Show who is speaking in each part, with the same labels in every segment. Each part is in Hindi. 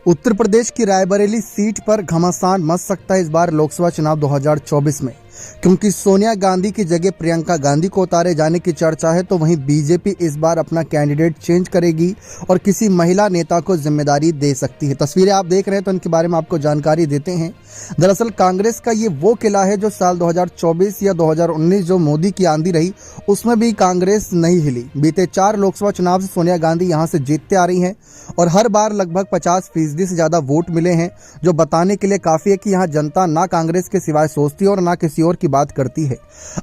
Speaker 1: उत्तर प्रदेश की रायबरेली सीट पर घमासान मच सकता है इस बार लोकसभा चुनाव 2024 में, क्योंकि सोनिया गांधी की जगह प्रियंका गांधी को उतारे जाने की चर्चा है। तो वहीं बीजेपी इस बार अपना कैंडिडेट चेंज करेगी और किसी महिला नेता को जिम्मेदारी दे सकती है। तस्वीरें आप देख रहे हैं तो इनके बारे में आपको जानकारी देते हैं। दरअसल कांग्रेस का ये वो किला है जो साल 2024 या 2019 जो मोदी की आंधी रही उसमें भी कांग्रेस नहीं हिली। बीते 4 लोकसभा चुनाव से सोनिया गांधी यहां से जीतते आ रही हैं और हर बार लगभग 50% से ज्यादा वोट मिले हैं, जो बताने के लिए काफी है कि यहाँ जनता ना कांग्रेस के सिवाय सोचती है और ना किसी और की बात करती है।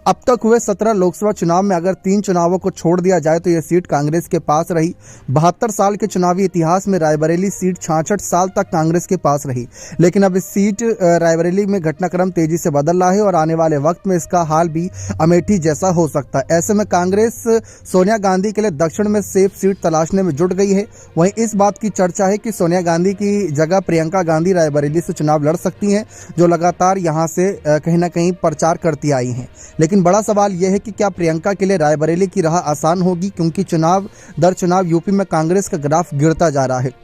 Speaker 1: अब तक हुए 17 लोकसभा चुनाव में अगर 3 चुनावों को छोड़ दिया जाए तो यह सीट कांग्रेस के पास रही। 72 साल के चुनावी इतिहास में रायबरेली सीट 66 साल तक कांग्रेस के पास रही, लेकिन अब इस सीट रायबरेली में घटनाक्रम तेजी से बदल रहा है और आने वाले वक्त में इसका हाल भी अमेठी जैसा हो सकता है। ऐसे में कांग्रेस सोनिया गांधी के लिए दक्षिण में सेफ सीट तलाशने में जुट गई है। वहीं इस बात की चर्चा है कि सोनिया गांधी की जगह प्रियंका गांधी रायबरेली से चुनाव लड़ सकती हैं, जो लगातार यहां से कहीं ना कहीं प्रचार करती आई हैं। लेकिन बड़ा सवाल यह है कि क्या प्रियंका के लिए रायबरेली की राह आसान होगी, क्योंकि चुनाव दर चुनाव यूपी में कांग्रेस का ग्राफ गिरता जा रहा है।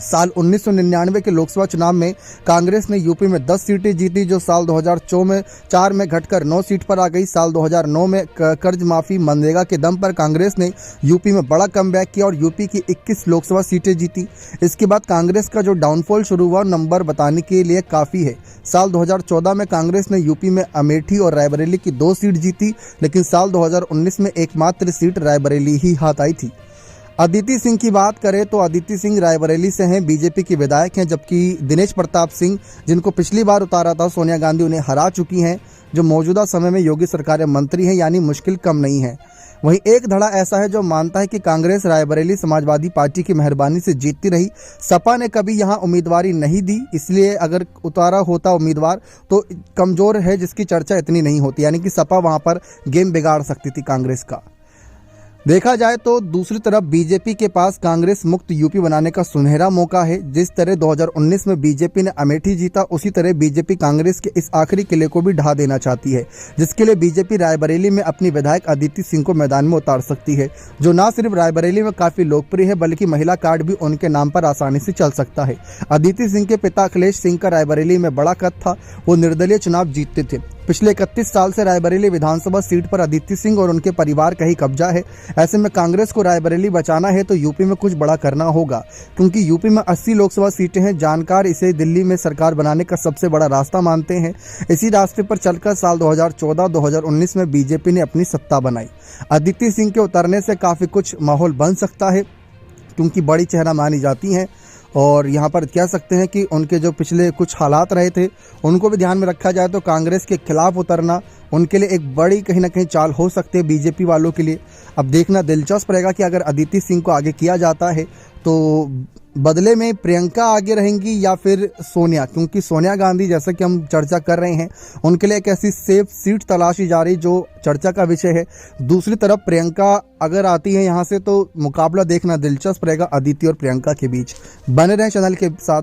Speaker 1: साल 1999 के लोकसभा चुनाव में कांग्रेस ने यूपी में 10 सीटें जीती, जो साल 2004 में घटकर 9 सीट पर आ गई। साल 2009 में कर्ज माफी मनरेगा के दम पर कांग्रेस ने यूपी में बड़ा कमबैक किया और यूपी की 21 लोकसभा सीटें जीती। इसके बाद कांग्रेस का जो डाउनफॉल शुरू हुआ नंबर बताने के लिए काफ़ी है। साल 2014 में कांग्रेस ने यूपी में अमेठी और रायबरेली की 2 सीट जीती, लेकिन साल 2019 में एकमात्र सीट रायबरेली ही हाथ आई थी। अदिति सिंह की बात करें तो अदिति सिंह रायबरेली से हैं, बीजेपी की विधायक हैं, जबकि दिनेश प्रताप सिंह, जिनको पिछली बार उतारा था सोनिया गांधी, उन्हें हरा चुकी हैं, जो मौजूदा समय में योगी सरकार में मंत्री हैं, यानी मुश्किल कम नहीं है। वहीं एक धड़ा ऐसा है जो मानता है कि कांग्रेस रायबरेली समाजवादी पार्टी की मेहरबानी से जीतती रही। सपा ने कभी यहां उम्मीदवारी नहीं दी, इसलिए अगर उतारा होता उम्मीदवार तो कमजोर है जिसकी चर्चा इतनी नहीं होती, यानी कि सपा वहां पर गेम बिगाड़ सकती थी कांग्रेस का। देखा जाए तो दूसरी तरफ बीजेपी के पास कांग्रेस मुक्त यूपी बनाने का सुनहरा मौका है। जिस तरह 2019 में बीजेपी ने अमेठी जीता, उसी तरह बीजेपी कांग्रेस के इस आखिरी किले को भी ढा देना चाहती है, जिसके लिए बीजेपी रायबरेली में अपनी विधायक अदिति सिंह को मैदान में उतार सकती है, जो न सिर्फ रायबरेली में काफी लोकप्रिय है बल्कि महिला कार्ड भी उनके नाम पर आसानी से चल सकता है। अदिति सिंह के पिता अखिलेश सिंह का रायबरेली में बड़ा कद था, वो निर्दलीय चुनाव जीतते थे। पिछले 31 साल से रायबरेली विधानसभा सीट पर अदिति सिंह और उनके परिवार का ही कब्जा है। ऐसे में कांग्रेस को रायबरेली बचाना है तो यूपी में कुछ बड़ा करना होगा, क्योंकि यूपी में 80 लोकसभा सीटें हैं। जानकार इसे दिल्ली में सरकार बनाने का सबसे बड़ा रास्ता मानते हैं। इसी रास्ते पर चलकर साल 2014-2019 में बीजेपी ने अपनी सत्ता बनाई। अदिति सिंह के उतरने से काफी कुछ माहौल बन सकता है, क्योंकि बड़ी चेहरा मानी जाती हैं और यहाँ पर कह सकते हैं कि उनके जो पिछले कुछ हालात रहे थे उनको भी ध्यान में रखा जाए तो कांग्रेस के खिलाफ उतरना उनके लिए एक बड़ी कहीं ना कहीं चाल हो सकती है बीजेपी वालों के लिए। अब देखना दिलचस्प रहेगा कि अगर अदिति सिंह को आगे किया जाता है तो बदले में प्रियंका आगे रहेंगी या फिर सोनिया, क्योंकि सोनिया गांधी जैसा कि हम चर्चा कर रहे हैं उनके लिए एक ऐसी सेफ सीट तलाशी जा रही जो चर्चा का विषय है। दूसरी तरफ प्रियंका अगर आती है यहाँ से तो मुकाबला देखना दिलचस्प रहेगा अदिति और प्रियंका के बीच। बने रहें चैनल के साथ।